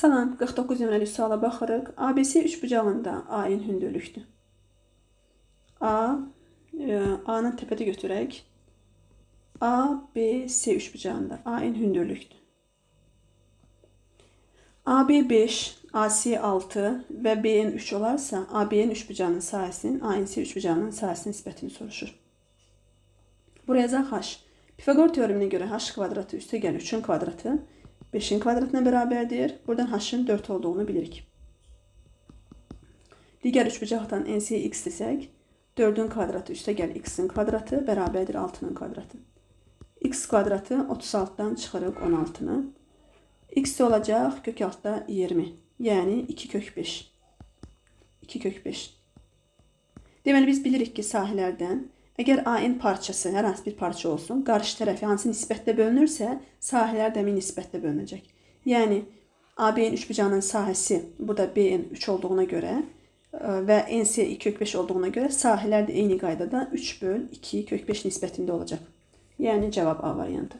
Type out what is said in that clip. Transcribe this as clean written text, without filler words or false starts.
Salam, 49 nömrəli suala baxırıq. ABC üçbucağında A-nin hündürlükdür. A-nı təpədə götürək. ABC üçbucağında A-nin hündürlükdür. AB 5, AC 6 və BN 3 olarsa, AB'nin üçbucağının sahəsinin ANC üçbucağının sahəsinin nisbətini soruşur. Buraya yazaq H. Pifagor teoreminə görə H kvadratı üstəgəl 3'ün kvadratı 5'in kvadratına beraberdir. Buradan H'ın 4 olduğunu bilirik. Diğer üçbucaqdan NC x desək, 4'ün kvadratı üstəgəl x'in kvadratı beraberdir 6'nın kvadratı. X kvadratı 36'dan çıxırıq 16'nı. X olacaq kök altda 20. Yəni 2 kök 5. 2 kök 5. Deməli biz bilirik ki, sahələrdən əgər A-nin parçası hər hansı bir parça olsun, qarşı tərəfi hansı nisbətlə bölünürsə, sahələr də həmin nisbətlə bölünəcək. Yəni AB'nin üçbucağının sahəsi burada BN 3 olduğuna görə və NC 2 kök 5 olduğuna görə sahələr də eyni qaydada 3 böl 2 kök 5 nisbətində olacaq. Yəni cavab A variantı.